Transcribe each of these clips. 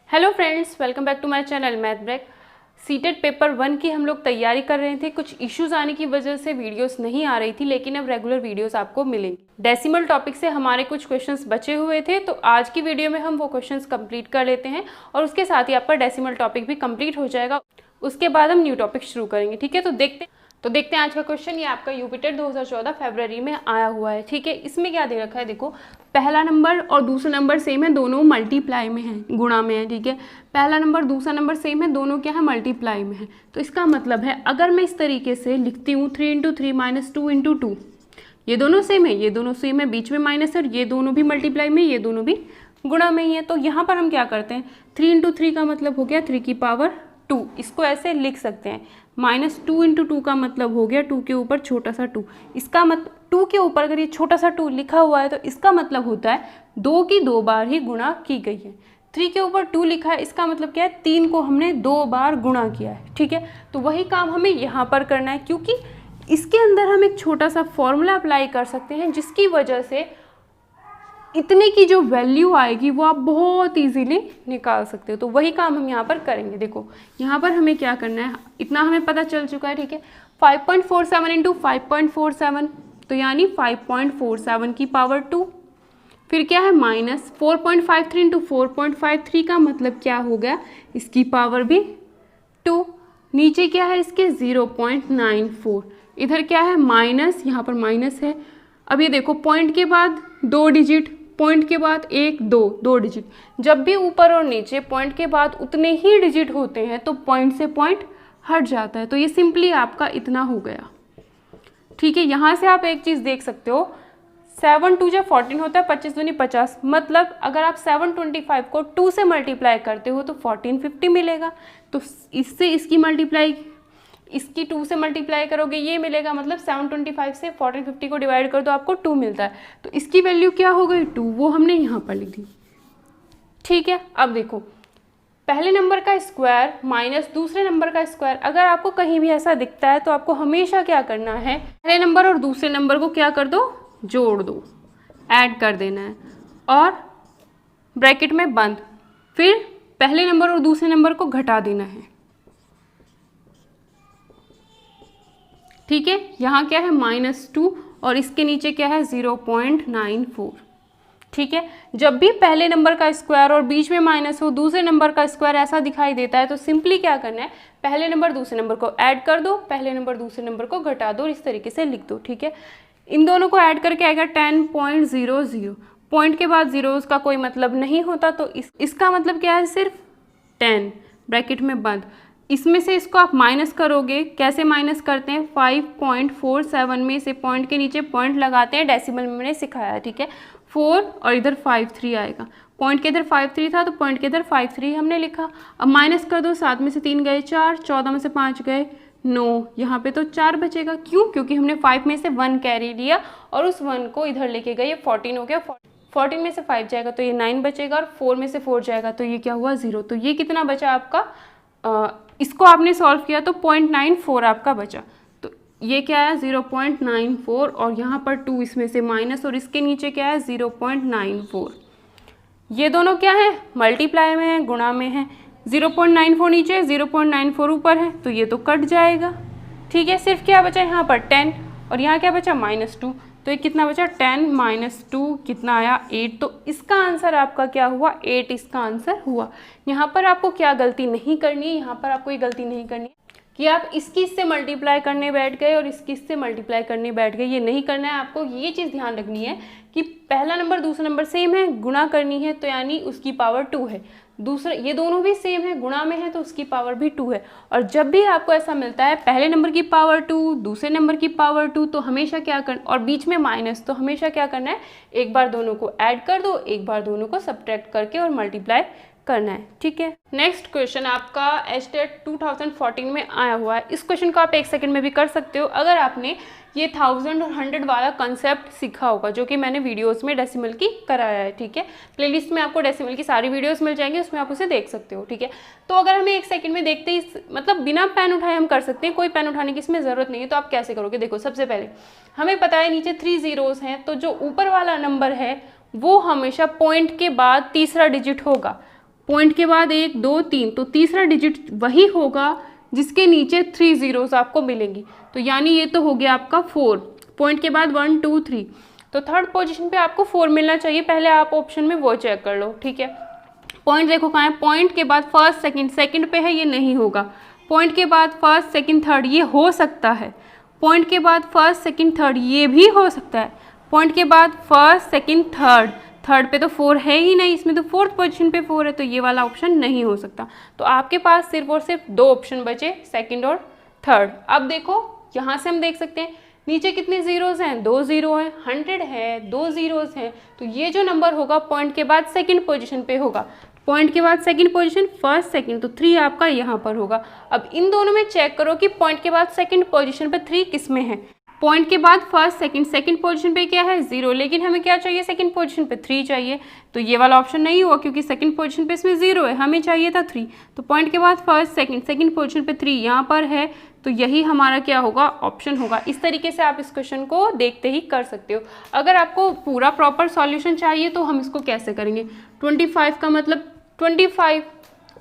Hello friends, welcome back to my channel math break. CTET paper 1 की हम लोग तैयारी कर रहे थे। कुछ इश्यूज आने की वजह से वीडियोस नहीं आ रही थी, लेकिन अब रेगुलर वीडियोस आपको मिलेंगी। डेसिमल टॉपिक से हमारे कुछ क्वेश्चंस बचे हुए थे, तो आज की वीडियो में हम वो क्वेश्चंस कंप्लीट कर लेते हैं और उसके साथ ही आपका डेसिमल टॉपिक भी कंप्लीट हो जाएगा। उसके बाद हम न्यू टॉपिक शुरू करेंगे। ठीक है, तो देखते हैं आज का क्वेश्चन। ये आपका यूपीटेट 2014 फरवरी में आया हुआ है। ठीक है, इसमें क्या दे रखा है, देखो पहला नंबर और दूसरा नंबर सेम है, दोनों मल्टीप्लाई में है, गुणा में है। ठीक है, पहला नंबर दूसरा नंबर सेम है, दोनों क्या है, मल्टीप्लाई में है। तो इसका मतलब है अगर मैं इस तरीके से लिखती हूँ 3 इंटू 3 माइनस 2 इंटू 2, ये दोनों सेम है, ये दोनों सेम है, बीच में माइनस है, और ये दोनों भी मल्टीप्लाई में, ये दोनों भी गुणा में ही है। तो यहाँ पर हम क्या करते हैं, 3 इंटू 3 का मतलब हो गया 3 की पावर 2, इसको ऐसे लिख सकते हैं। माइनस 2 इंटू 2 का मतलब हो गया 2 के ऊपर छोटा सा 2, इसका मतलब 2 के ऊपर अगर ये छोटा सा 2 लिखा हुआ है तो इसका मतलब होता है 2 की 2 बार ही गुणा की गई है। 3 के ऊपर 2 लिखा है, इसका मतलब क्या है, 3 को हमने 2 बार गुणा किया है। ठीक है, तो वही काम हमें यहाँ पर करना है, क्योंकि इसके अंदर हम एक छोटा सा फॉर्मूला अप्लाई कर सकते हैं, जिसकी वजह से इतने की जो वैल्यू आएगी वो आप बहुत इजीली निकाल सकते हो। तो वही काम हम यहाँ पर करेंगे। देखो यहाँ पर हमें क्या करना है, इतना हमें पता चल चुका है। ठीक है, 5.47 इंटू 5.47, तो यानी 5.47 की पावर 2, फिर क्या है माइनस 4.53 इंटू 4.53 का मतलब क्या हो गया, इसकी पावर भी 2, नीचे क्या है इसके 0.94, इधर क्या है माइनस, यहाँ पर माइनस है। अब ये देखो पॉइंट के बाद 2 डिजिट, पॉइंट के बाद 1 2 2 डिजिट, जब भी ऊपर और नीचे पॉइंट के बाद उतने ही डिजिट होते हैं तो पॉइंट से पॉइंट हट जाता है। तो ये सिंपली आपका इतना हो गया। ठीक है, यहाँ से आप एक चीज़ देख सकते हो, 7 2 जब 14 होता है, 25 दूनी 50, मतलब अगर आप 725 को 2 से मल्टीप्लाई करते हो तो 1450 मिलेगा। तो इससे इसकी मल्टीप्लाई, इसकी 2 से मल्टीप्लाई करोगे ये मिलेगा, मतलब 725 से 1450 को डिवाइड कर दो आपको 2 मिलता है। तो इसकी वैल्यू क्या हो गई 2, वो हमने यहाँ पर लिख दी। ठीक है, अब देखो पहले नंबर का स्क्वायर माइनस दूसरे नंबर का स्क्वायर, अगर आपको कहीं भी ऐसा दिखता है तो आपको हमेशा क्या करना है, पहले नंबर और दूसरे नंबर को क्या कर दो, जोड़ दो, ऐड कर देना है और ब्रैकेट में बंद, फिर पहले नंबर और दूसरे नंबर को घटा देना है। ठीक है, यहाँ क्या है -2 और इसके नीचे क्या है 0.94। ठीक है, जब भी पहले नंबर का स्क्वायर और बीच में माइनस हो, दूसरे नंबर का स्क्वायर ऐसा दिखाई देता है, तो सिंपली क्या करना है, पहले नंबर दूसरे नंबर को ऐड कर दो, पहले नंबर दूसरे नंबर को घटा दो और इस तरीके से लिख दो। ठीक है, इन दोनों को ऐड करके आएगा 10.00, पॉइंट के बाद जीरोस का कोई मतलब नहीं होता, तो इसका मतलब क्या है, सिर्फ 10 ब्रैकेट में बंद। इसमें से इसको आप माइनस करोगे, कैसे माइनस करते हैं, 5.47 में से पॉइंट के नीचे पॉइंट लगाते हैं, डेसिमल में मैंने सिखाया है। ठीक है, 4 और इधर 53 आएगा, पॉइंट के इधर 53 था तो पॉइंट के इधर 53 हमने लिखा। अब माइनस कर दो, 7 में से 3 गए 4, 14 में से 5 गए 9, यहाँ पे तो 4 बचेगा। क्यों, क्योंकि हमने 5 में से 1 कैरी लिया और उस 1 को इधर लेके गए, ये 14 हो गया। 14 में से 5 जाएगा तो ये 9 बचेगा और 4 में से 4 जाएगा तो ये क्या हुआ 0। तो ये कितना बचा आपका, इसको आपने सॉल्व किया तो 0.94 आपका बचा। तो ये क्या है 0.94 और यहाँ पर 2 इसमें से माइनस और इसके नीचे क्या है 0.94। ये दोनों क्या है, मल्टीप्लाई में है, गुणा में है। 0.94 नीचे 0.94 ऊपर है, तो ये तो कट जाएगा। ठीक है, सिर्फ क्या बचा यहाँ पर 10 और यहाँ क्या बचा -2, तो ये कितना बचा 10 - 2 कितना आया 8। तो इसका आंसर आपका क्या हुआ 8, इसका आंसर हुआ। यहाँ पर आपको क्या गलती नहीं करनी है, यहाँ पर आपको ये गलती नहीं करनी है कि आप इसकी इससे मल्टीप्लाई करने बैठ गए और इसकी इससे मल्टीप्लाई करने बैठ गए, ये नहीं करना है। आपको ये चीज़ ध्यान रखनी है कि पहला नंबर दूसरा नंबर सेम है, गुणा करनी है तो यानी उसकी पावर 2 है, दूसरा ये दोनों भी सेम है, गुणा में है तो उसकी पावर भी 2 है। और जब भी आपको ऐसा मिलता है पहले नंबर की पावर 2 दूसरे नंबर की पावर 2, तो हमेशा क्या कर, और बीच में माइनस, तो हमेशा क्या करना है, एक बार दोनों को ऐड कर दो, एक बार दोनों को सब्ट्रैक्ट करके और मल्टीप्लाई करना है। ठीक है, नेक्स्ट क्वेश्चन आपका एचटेट 2014 में आया हुआ है। इस क्वेश्चन को आप 1 सेकंड में भी कर सकते हो अगर आपने ये 1000 और 100 वाला कंसेप्ट सीखा होगा, जो कि मैंने वीडियोस में डेसिमल की कराया है। ठीक है, प्लेलिस्ट में आपको डेसिमल की सारी वीडियोस मिल जाएंगी, उसमें आप उसे देख सकते हो। ठीक है, तो अगर हमें 1 सेकंड में देखते ही, मतलब बिना पेन उठाए हम कर सकते हैं, कोई पेन उठाने की इसमें ज़रूरत नहीं है। तो आप कैसे करोगे, देखो सबसे पहले हमें पता है नीचे 3 जीरोस हैं, तो जो ऊपर वाला नंबर है वो हमेशा पॉइंट के बाद तीसरा डिजिट होगा, पॉइंट के बाद 1 2 3, तो तीसरा डिजिट वही होगा जिसके नीचे 3 ज़ीरोस आपको मिलेंगी। तो यानी ये तो हो गया आपका 4, पॉइंट के बाद 1 2 3, तो थर्ड पोजीशन पे आपको 4 मिलना चाहिए। पहले आप ऑप्शन में वो चेक कर लो, ठीक है। पॉइंट देखो कहाँ है, पॉइंट के बाद फर्स्ट सेकंड, सेकंड पे है ये नहीं होगा। पॉइंट के बाद फर्स्ट सेकंड थर्ड ये हो सकता है। पॉइंट के बाद फर्स्ट सेकंड थर्ड ये भी हो सकता है। पॉइंट के बाद फर्स्ट सेकंड थर्ड, थर्ड पे तो 4 है ही नहीं, इसमें तो फोर्थ पोजीशन पे 4 है, तो ये वाला ऑप्शन नहीं हो सकता। तो आपके पास सिर्फ और सिर्फ 2 ऑप्शन बचे, सेकंड और थर्ड। अब देखो यहाँ से हम देख सकते हैं नीचे कितने ज़ीरोज़ हैं, 2 ज़ीरो हैं, 100 है, 2 ज़ीरोज़ हैं, तो ये जो नंबर होगा पॉइंट के बाद सेकंड पोजीशन पे होगा। पॉइंट के बाद सेकंड पोजीशन, फर्स्ट सेकंड, तो 3 आपका यहाँ पर होगा। अब इन दोनों में चेक करो कि पॉइंट के बाद सेकंड पोजीशन पे 3 किस में है। पॉइंट के बाद फर्स्ट सेकंड, सेकंड पोजीशन पे क्या है 0, लेकिन हमें क्या चाहिए सेकंड पोजीशन पे 3 चाहिए, तो ये वाला ऑप्शन नहीं हुआ क्योंकि सेकंड पोजीशन पे इसमें 0 है, हमें चाहिए था 3। तो पॉइंट के बाद फर्स्ट सेकंड, सेकंड पोजीशन पे 3 यहाँ पर है, तो यही हमारा क्या होगा, ऑप्शन होगा। इस तरीके से आप इस क्वेश्चन को देखते ही कर सकते हो। अगर आपको पूरा प्रॉपर सॉल्यूशन चाहिए तो हम इसको कैसे करेंगे, 25 का मतलब 25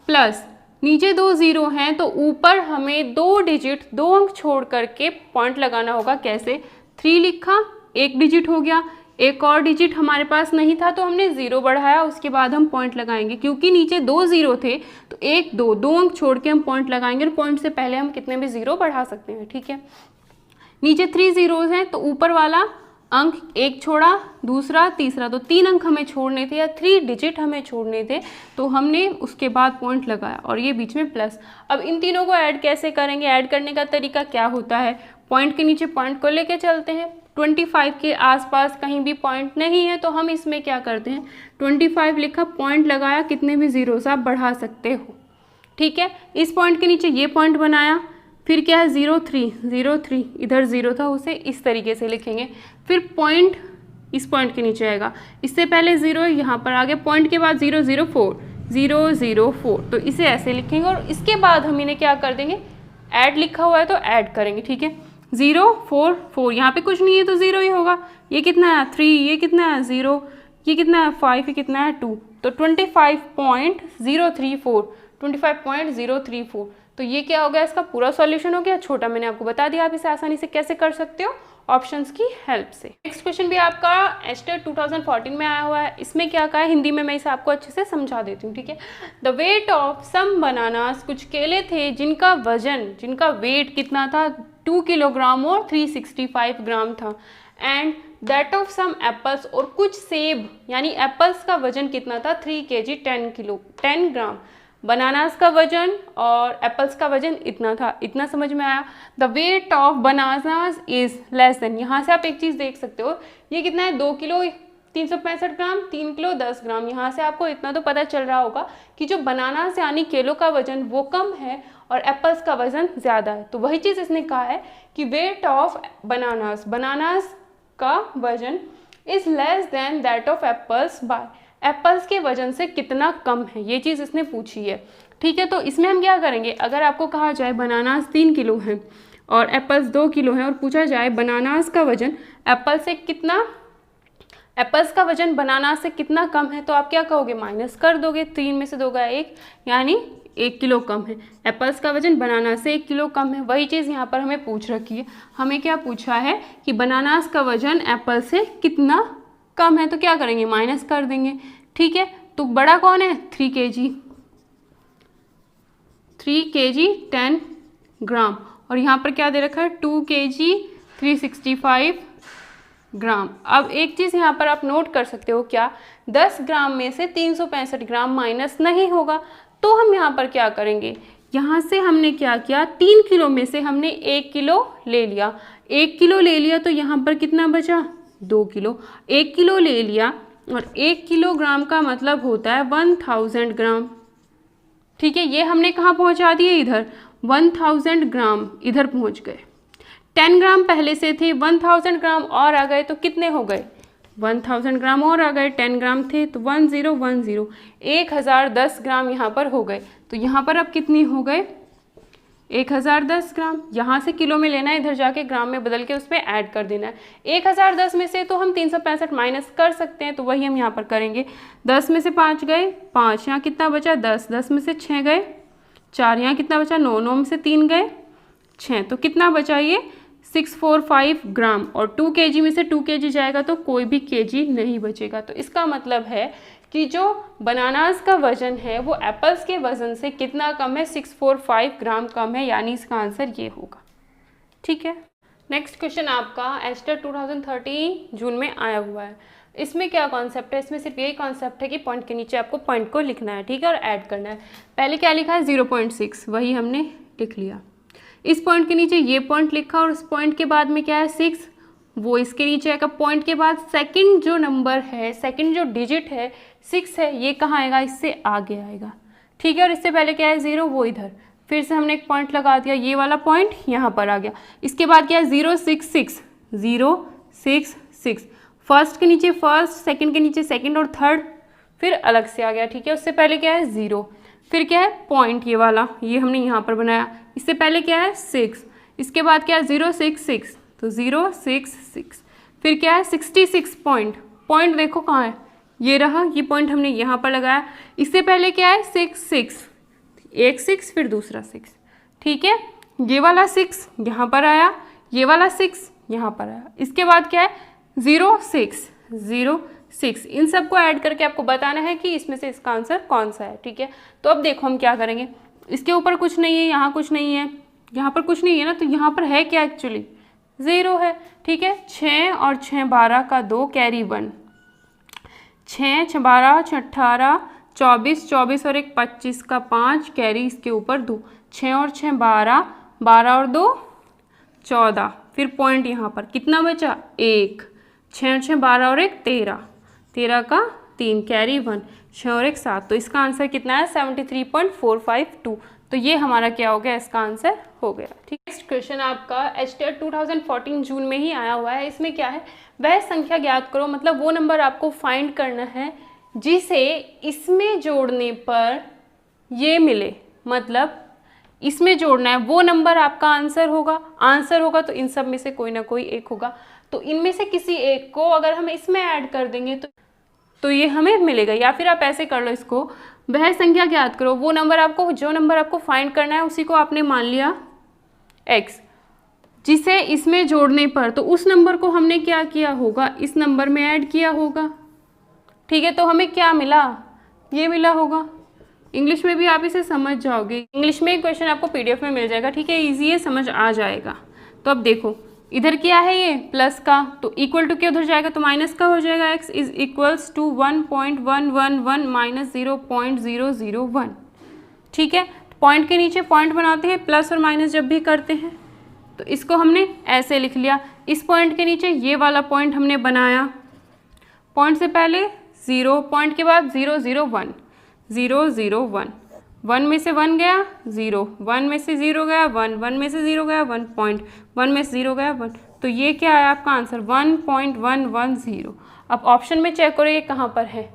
प्लस नीचे 2 ज़ीरो हैं, तो ऊपर हमें 2 डिजिट 2 अंक छोड़ करके पॉइंट लगाना होगा। कैसे, 3 लिखा, 1 डिजिट हो गया, एक और डिजिट हमारे पास नहीं था तो हमने 0 बढ़ाया, उसके बाद हम पॉइंट लगाएंगे। क्योंकि नीचे 2 ज़ीरो थे तो 1 2 2 अंक छोड़ के हम पॉइंट लगाएंगे, और पॉइंट से पहले हम कितने भी 0 बढ़ा सकते हैं, ठीक है। नीचे 3 ज़ीरोज़ हैं तो ऊपर वाला अंक 1 छोड़ा, दूसरा तीसरा, तो 3 अंक हमें छोड़ने थे या 3 डिजिट हमें छोड़ने थे, तो हमने उसके बाद पॉइंट लगाया और ये बीच में प्लस। अब इन तीनों को ऐड कैसे करेंगे, ऐड करने का तरीका क्या होता है, पॉइंट के नीचे पॉइंट को लेके चलते हैं। 25 के आसपास कहीं भी पॉइंट नहीं है तो हम इसमें क्या करते हैं, 25 लिखा, पॉइंट लगाया, कितने भी ज़ीरोज़ आप बढ़ा सकते हो, ठीक है। इस पॉइंट के नीचे ये पॉइंट बनाया, फिर क्या है 0 3 0 3, इधर 0 था उसे इस तरीके से लिखेंगे। फिर पॉइंट इस पॉइंट के नीचे आएगा, इससे पहले 0 यहाँ पर आगे, पॉइंट के बाद 0 0 4 0 0 4, तो इसे ऐसे लिखेंगे। और इसके बाद हम इन्हें क्या कर देंगे, ऐड लिखा हुआ है तो ऐड करेंगे, ठीक है। 0 4 4, यहाँ पे कुछ नहीं है तो 0 ही होगा। ये कितना है 3, ये कितना है 0, ये कितना है 5, ये कितना है 2, तो 25.034, 25.034, तो ये क्या हो गया, इसका पूरा सॉल्यूशन हो गया। छोटा मैंने आपको बता दिया, आप इसे आसानी से कैसे कर सकते हो, ऑप्शंस की हेल्प से। नेक्स्ट क्वेश्चन भी आपका एस्टर 2014 में आया हुआ है। इसमें क्या कहा है, हिंदी में मैं इसे आपको अच्छे से समझा देती हूँ, ठीक है। The weight of some bananas, कुछ केले थे जिनका वजन, जिनका वेट कितना था, 2 किलोग्राम और 365 ग्राम था। And that of some apples, और कुछ सेब यानी एप्पल्स का वजन कितना था, 3 kg 10 ग्राम। बनानास का वजन और एप्पल्स का वजन इतना था, इतना समझ में आया। The weight of bananas is less then, यहाँ से आप एक चीज़ देख सकते हो, ये कितना है 2 किलो 365 ग्राम, 3 किलो 10 ग्राम। यहाँ से आपको इतना तो पता चल रहा होगा कि जो बनानास यानी केलों का वजन वो कम है और एप्पल्स का वजन ज़्यादा है। तो वही चीज़ इसने कहा है कि वेट ऑफ बनानास, बनानास का वजन is less than that of apples by, apples के वजन से कितना कम है, ये चीज़ इसने पूछी है, ठीक है। तो इसमें हम क्या करेंगे, अगर आपको कहा जाए बनानास 3 किलो है और एप्पल्स 2 किलो है और पूछा जाए बनानास का वजन एप्पल से कितना, एप्पल्स का वजन बनानास से कितना कम है, तो आप क्या कहोगे, माइनस कर दोगे, 3 में से 2 गया 1, यानी 1 किलो कम है। एप्पल्स का वजन बनानास से 1 किलो कम है। वही चीज़ यहाँ पर हमें पूछ रखी है, हमें क्या पूछा है कि बनानास का वजन एप्पल से कितना कम है, तो क्या करेंगे, माइनस कर देंगे, ठीक है। तो बड़ा कौन है, 3 kg 10 ग्राम, और यहाँ पर क्या दे रखा है 2 kg 365 ग्राम। अब एक चीज़ यहाँ पर आप नोट कर सकते हो, क्या 10 ग्राम में से 365 ग्राम माइनस नहीं होगा, तो हम यहाँ पर क्या करेंगे, यहाँ से हमने क्या किया, 3 किलो में से हमने 1 किलो ले लिया, 1 किलो ले लिया, तो यहाँ पर कितना बचा, 2 किलो। 1 किलो ले लिया और 1 किलोग्राम का मतलब होता है 1000 ग्राम, ठीक है। ये हमने कहाँ पहुँचा दिए, इधर 1000 ग्राम इधर पहुँच गए। 10 ग्राम पहले से थे, 1000 ग्राम और आ गए, तो कितने हो गए, 1000 ग्राम और आ गए, 10 ग्राम थे तो 1010 1010 ग्राम यहाँ पर हो गए। तो यहाँ पर अब कितनी हो गए, 1010 ग्राम, यहाँ से किलो में लेना है, इधर जाके ग्राम में बदल के उसमें ऐड कर देना है। 1010 में से तो हम 365 माइनस कर सकते हैं, तो वही हम यहाँ पर करेंगे। 10 में से 5 गए 5, यहाँ कितना बचा 10, 10 में से 6 गए 4, यहाँ कितना बचा 9, 9 में से 3 गए 6, तो कितना बचा ये 645 ग्राम। और 2 kg में से 2 kg जाएगा तो कोई भी kg नहीं बचेगा। तो इसका मतलब है कि जो बनानास का वजन है वो एप्पल्स के वजन से कितना कम है, 645 ग्राम कम है, यानी इसका आंसर ये होगा। ठीक है, नेक्स्ट क्वेश्चन आपका एस्टर 2013 जून में आया हुआ है। इसमें क्या कॉन्सेप्ट है, इसमें सिर्फ यही कॉन्सेप्ट है कि पॉइंट के नीचे आपको पॉइंट को लिखना है, ठीक है, और ऐड करना है। पहले क्या लिखा है 0.6, वही हमने लिख लिया। इस पॉइंट के नीचे ये पॉइंट लिखा और उस पॉइंट के बाद में क्या है 6, वो इसके नीचे आएगा। पॉइंट के बाद सेकंड जो नंबर है, सेकंड जो डिजिट है 6 है, ये कहाँ आएगा, इससे आगे आएगा। ठीक है, और इससे पहले क्या है 0, वो इधर, फिर से हमने एक पॉइंट लगा दिया, ये वाला पॉइंट यहाँ पर आ गया। इसके बाद क्या है 066, 066, फर्स्ट के नीचे फर्स्ट, सेकंड के नीचे सेकंड और थर्ड फिर अलग से आ गया। ठीक है, उससे पहले क्या है 0, फिर क्या है पॉइंट ये वाला, ये हमने यहाँ पर बनाया। इससे पहले क्या है 6, इसके बाद क्या है 066, तो 066, फिर क्या है 66 पॉइंट, पॉइंट देखो कहाँ है, ये रहा, ये पॉइंट हमने यहाँ पर लगाया। इससे पहले क्या है 6, एक 6 फिर दूसरा 6। ठीक है, ये वाला 6 यहाँ पर आया, ये वाला 6 यहाँ पर आया। इसके बाद क्या है 06, इन सबको ऐड करके आपको बताना है कि इसमें से इसका आंसर कौन सा है। ठीक है, तो अब देखो हम क्या करेंगे, इसके ऊपर कुछ नहीं है, यहाँ कुछ नहीं है, यहाँ पर कुछ नहीं है ना, तो यहाँ पर है क्या एक्चुअली 0 है। ठीक है, 6 और 6 12 का 2 कैरी 1, 6 6 12 6 18 24, 24 और 1 25 का 5 कैरी इसके ऊपर 2, 6 और 6 12, 12 और 2 14, फिर पॉइंट यहाँ पर कितना बचा 1, 6 और 6 12 और 1 13, 13 का 3 कैरी 1, 6 और 1 7, तो इसका आंसर कितना है 73.452। तो ये हमारा क्या हो गया, इसका आंसर हो गया। ठीक, नेक्स्ट क्वेश्चन आपका एस्टर 2014 जून में ही आया हुआ है। इसमें क्या है, वह संख्या ज्ञात करो, मतलब वो नंबर आपको फाइंड करना है जिसे इसमें जोड़ने पर ये मिले, मतलब इसमें जोड़ना है, वो नंबर आपका आंसर होगा। आंसर होगा तो इन सब में से कोई ना कोई एक होगा, तो इनमें से किसी एक को अगर हम इसमें ऐड कर देंगे तो ये हमें मिलेगा। या फिर आप ऐसे कर लो इसको, वह संख्या ज्ञात करो, वो नंबर आपको, जो नंबर आपको फाइंड करना है उसी को आपने मान लिया x, जिसे इसमें जोड़ने पर तो उस नंबर को हमने क्या किया होगा, इस नंबर में ऐड किया होगा। ठीक है, तो हमें क्या मिला, ये मिला होगा। इंग्लिश में भी आप इसे समझ जाओगे, इंग्लिश में क्वेश्चन आपको PDF में मिल जाएगा। ठीक है, ईजी है, समझ आ जाएगा। तो अब देखो इधर क्या है, ये प्लस का, तो इक्वल टू के उधर जाएगा तो माइनस का हो जाएगा। x is equals to 1.111 minus 0.001। ठीक है, पॉइंट के नीचे पॉइंट बनाते हैं, प्लस और माइनस जब भी करते हैं तो इसको हमने ऐसे लिख लिया। इस पॉइंट के नीचे ये वाला पॉइंट हमने बनाया, पॉइंट से पहले 0, पॉइंट के बाद 001, 001, 1 में से 1 गया 0, 1 में से 0 गया 1, 1 में से 0 गया 1 पॉइंट, 1 में से 0 गया 1, तो ये क्या है आपका आंसर 1.110। अब ऑप्शन में चेक करो ये कहाँ पर है,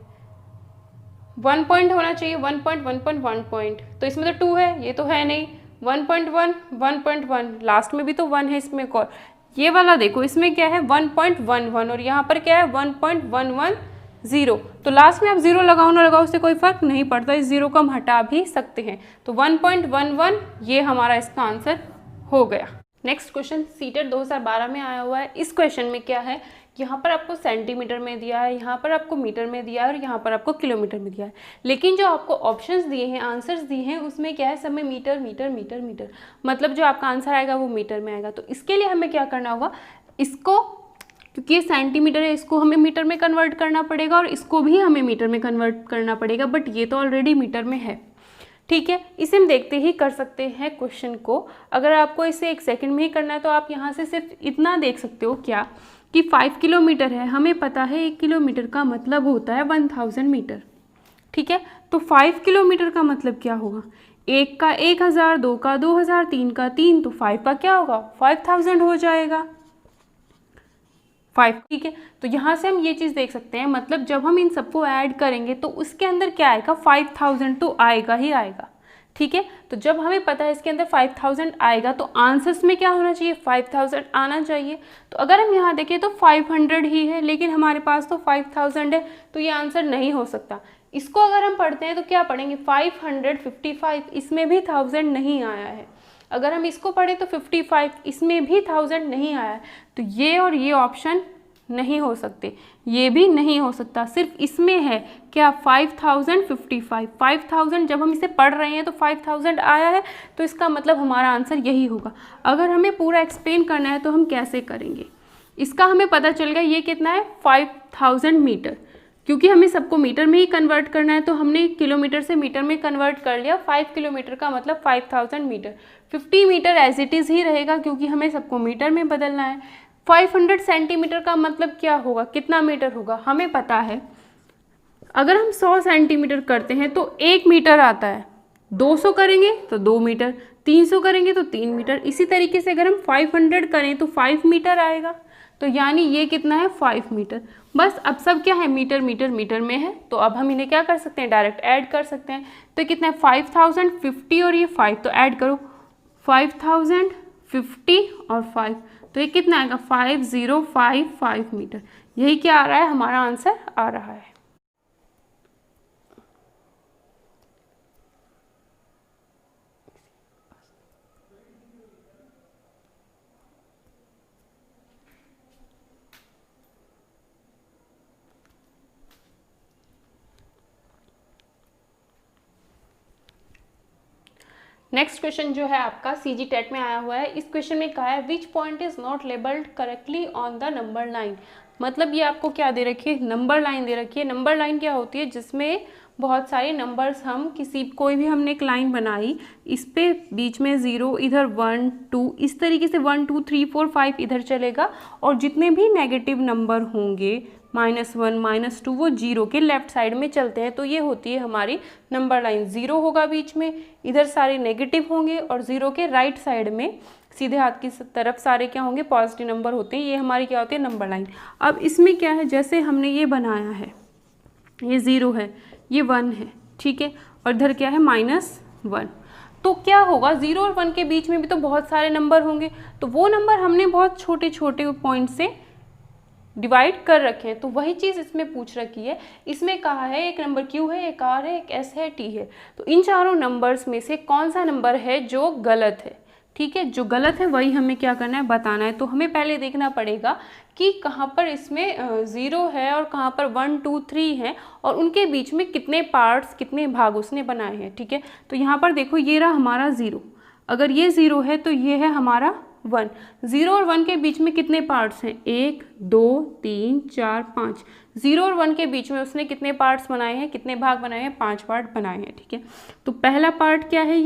1 पॉइंट होना चाहिए, 1 पॉइंट 1 पॉइंट, तो इसमें तो 2 है, ये तो है नहीं। 1.1 1.1, लास्ट में भी तो 1 है, इसमें एक और, ये वाला देखो इसमें क्या है 1.11 और यहाँ पर क्या है 1.110, तो लास्ट में आप 0 लगाओ ना लगाओ उससे कोई फर्क नहीं पड़ता, इस 0 को हम हटा भी सकते हैं। तो 1.11 ये हमारा इसका आंसर हो गया। नेक्स्ट क्वेश्चन सीटेट 2012 में आया हुआ है। इस क्वेश्चन में क्या है, यहाँ पर आपको सेंटीमीटर में दिया है, यहाँ पर आपको मीटर में दिया है और यहाँ पर आपको किलोमीटर में दिया है, लेकिन जो आपको ऑप्शंस दिए हैं, आंसर्स दिए हैं, उसमें क्या है सब में मीटर मीटर मीटर मीटर, मतलब जो आपका आंसर आएगा वो मीटर में आएगा। तो इसके लिए हमें क्या करना होगा, इसको, क्योंकि ये सेंटीमीटर है, इसको हमें मीटर में कन्वर्ट करना पड़ेगा और इसको भी हमें मीटर में कन्वर्ट करना पड़ेगा, बट ये तो ऑलरेडी मीटर में है। ठीक है, इसे हम देखते ही कर सकते हैं क्वेश्चन को। अगर आपको इसे 1 सेकंड में ही करना है तो आप यहाँ से सिर्फ इतना देख सकते हो क्या कि 5 किलोमीटर है, हमें पता है 1 किलोमीटर का मतलब होता है 1000 मीटर। ठीक है, तो 5 किलोमीटर का मतलब क्या होगा, 1 का 1000, 2 का 2000, 3 का 3, तो 5 का क्या होगा 5000 हो जाएगा 5। ठीक है, तो यहाँ से हम ये चीज़ देख सकते हैं, मतलब जब हम इन सबको ऐड करेंगे तो उसके अंदर क्या आएगा 5000 तो आएगा ही आएगा। ठीक है। तो जब हमें पता है इसके अंदर 5000 आएगा तो आंसर्स में क्या होना चाहिए, 5000 आना चाहिए। तो अगर हम यहाँ देखें तो 500 ही है, लेकिन हमारे पास तो 5000 है, तो ये आंसर नहीं हो सकता। इसको अगर हम पढ़ते हैं तो क्या पढ़ेंगे, 555, इसमें भी 1000 नहीं आया है। अगर हम इसको पढ़ें तो 55, इसमें भी 1000 नहीं आया है। तो ये और ये ऑप्शन नहीं हो सकते, ये भी नहीं हो सकता, सिर्फ इसमें है क्या, 5055। 5000 जब हम इसे पढ़ रहे हैं तो 5000 आया है, तो इसका मतलब हमारा आंसर यही होगा। अगर हमें पूरा एक्सप्लेन करना है तो हम कैसे करेंगे, इसका हमें पता चल गया ये कितना है, 5000 मीटर। क्योंकि हमें सबको मीटर में ही कन्वर्ट करना है तो हमने किलोमीटर से मीटर में कन्वर्ट कर लिया। 5 किलोमीटर का मतलब 5000 metre. 50 metre as it is ही रहेगा क्योंकि हमें सबको मीटर में बदलना है। 500 सेंटीमीटर का मतलब क्या होगा, कितना मीटर होगा, हमें पता है। अगर हम 100 सेंटीमीटर करते हैं तो 1 मीटर आता है, 200 करेंगे तो 2 मीटर, 300 करेंगे तो 3 मीटर। इसी तरीके से अगर हम 500 करें तो 5 मीटर आएगा। तो यानी ये कितना है, 5 मीटर। बस अब सब क्या है, मीटर मीटर मीटर में है, तो अब हम इन्हें क्या कर सकते हैं, डायरेक्ट ऐड कर सकते हैं। तो कितना है, 5050 और ये 5, तो ऐड करो 5050 और 5, तो ये कितना आएगा, 5055 मीटर। यही क्या आ रहा है, हमारा आंसर आ रहा है। नेक्स्ट क्वेश्चन जो है आपका सीजी टेट में आया हुआ है। इस क्वेश्चन में कहा है which point is not labelled correctly on the number line. मतलब ये आपको क्या दे रखी है, नंबर लाइन दे रखी है। नंबर लाइन क्या होती है, जिसमें बहुत सारे नंबर्स, हम कोई भी हमने एक लाइन बनाई, इस पे बीच में 0, इधर 1 2, इस तरीके से 1 2 3 4 5 इधर चलेगा, और जितने भी नेगेटिव नंबर होंगे -1 -2 वो 0 के लेफ्ट साइड में चलते हैं। तो ये होती है हमारी नंबर लाइन। 0 होगा बीच में, इधर सारे नेगेटिव होंगे, और 0 के राइट साइड में सीधे हाथ की तरफ सारे क्या होंगे, पॉजिटिव नंबर होते हैं। ये हमारी क्या होती है, नंबर लाइन। अब इसमें क्या है, जैसे हमने ये बनाया है, ये 0 है, ये 1 है, ठीक है, और इधर क्या है, -1। तो क्या होगा, 0 और 1 के बीच में भी तो बहुत सारे नंबर होंगे, तो वो नंबर हमने बहुत छोटे छोटे पॉइंट से डिवाइड कर रखे हैं। तो वही चीज़ इसमें पूछ रखी है। इसमें कहा है एक नंबर Q है, एक R है, एक S है, T है। तो इन चारों नंबर्स में से कौन सा नंबर है जो गलत है, ठीक है, जो गलत है वही हमें क्या करना है, बताना है। तो हमें पहले देखना पड़ेगा कि कहाँ पर इसमें 0 है और कहाँ पर 1 2 3 है, और उनके बीच में कितने पार्ट्स, कितने भाग उसने बनाए हैं, ठीक है। तो यहाँ पर देखो, ये रहा हमारा 0, अगर ये 0 है तो ये है हमारा 1। 0 और 1 के बीच में कितने पार्ट्स हैं, 1 2 3 4 5। 0 और 1 के बीच में उसने कितने पार्ट्स बनाए हैं, कितने भाग बनाए हैं, 5 पार्ट बनाए हैं, ठीक है। तो पहला पार्ट क्या है,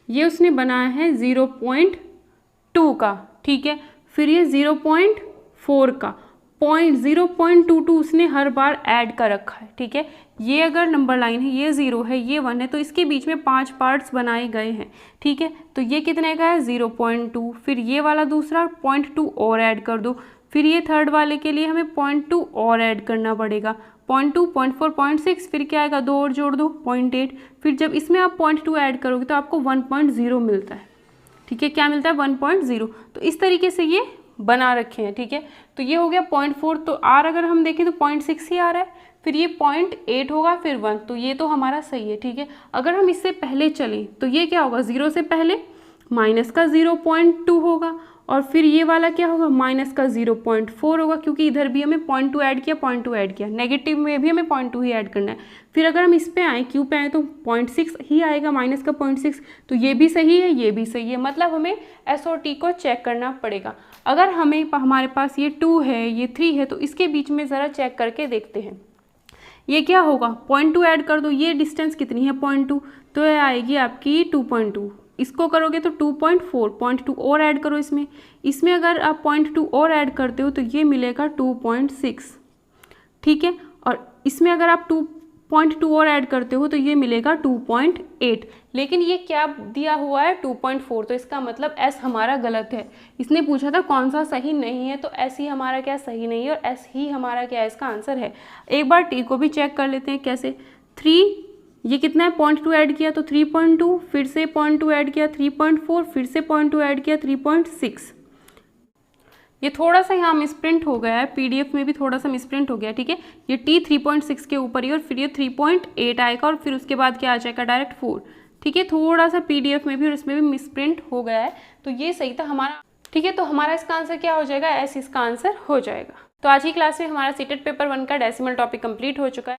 ये उसने बनाया है 0.2 का, ठीक है। फिर ये 0.4 का, 0.22 उसने हर बार ऐड कर रखा है, ठीक है। ये अगर नंबर लाइन है, ये 0 है, ये 1 है, तो इसके बीच में 5 पार्ट्स बनाए गए हैं, ठीक है। तो ये कितने का है, 0.2। फिर ये वाला दूसरा 0.2 और ऐड कर दो। फिर ये थर्ड वाले के लिए हमें 0.2 और ऐड करना पड़ेगा, 0.2 0.4 0.6। फिर क्या आएगा, 2 और जोड़ दो, 0.8। फिर जब इसमें आप 0.2 ऐड करोगे तो आपको 1.0 मिलता है, ठीक है। क्या मिलता है, 1.0। तो इस तरीके से ये बना रखे हैं, ठीक है। तो ये हो गया 0.4। तो R अगर हम देखें तो 0.6 ही आ रहा है। फिर ये 0.8 होगा, फिर 1, तो ये तो हमारा सही है, ठीक है। अगर हम इससे पहले चलें तो ये क्या होगा, 0 से पहले माइनस का 0.2 होगा, और फिर ये वाला क्या होगा, माइनस का 0.4 होगा, क्योंकि इधर भी हमें 0.2 ऐड किया, 0.2 ऐड किया, नेगेटिव में भी हमें 0.2 ही ऐड करना है। फिर अगर हम इस पे आए, Q पे आए, तो 0.6 ही आएगा, माइनस का 0.6। तो ये भी सही है, ये भी सही है, मतलब हमें S और T को चेक करना पड़ेगा। अगर हमारे पास ये 2 है, ये 3 है, तो इसके बीच में ज़रा चेक करके देखते हैं। ये क्या होगा, 0.2 ऐड कर दो, ये डिस्टेंस कितनी है, 0.2, तो ये आएगी आपकी 2.2। इसको करोगे तो 2.4, 0.2 और ऐड करो इसमें अगर आप 0.2 और ऐड करते हो तो ये मिलेगा 2.6, ठीक है। और इसमें अगर आप 2.2 और ऐड करते हो तो ये मिलेगा 2.8। लेकिन ये क्या दिया हुआ है, 2.4, तो इसका मतलब S हमारा गलत है। इसने पूछा था कौन सा सही नहीं है, तो S ही हमारा क्या सही नहीं है, और S ही हमारा क्या है, इसका आंसर है। एक बार T को भी चेक कर लेते हैं, कैसे, 3 ये कितना है 0.2 ऐड किया तो 3.2, फिर से 0.2 ऐड किया 3.4, फिर से 0.2 ऐड किया 3.6। ये थोड़ा सा यहाँ मिसप्रिंट हो गया है, पीडीएफ में भी थोड़ा सा मिसप्रिंट हो गया, ठीक है। ये टी 3.6 के ऊपर ही और फिर ये 3.8 आएगा और फिर उसके बाद क्या आ जाएगा डायरेक्ट 4, ठीक है। थोड़ा सा पीडीएफ में भी और इसमें भी मिसप्रिंट हो गया है, तो ये सही था हमारा, ठीक है। तो हमारा इसका आंसर क्या हो जाएगा, एस इसका आंसर हो जाएगा। तो आज की क्लास में हमारा सीटेट पेपर 1 का डेसिमल टॉपिक कंप्लीट हो चुका है।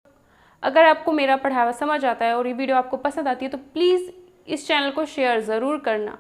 अगर आपको मेरा पढ़ावा समझ आता है और ये वीडियो आपको पसंद आती है तो प्लीज़ इस चैनल को शेयर ज़रूर करना।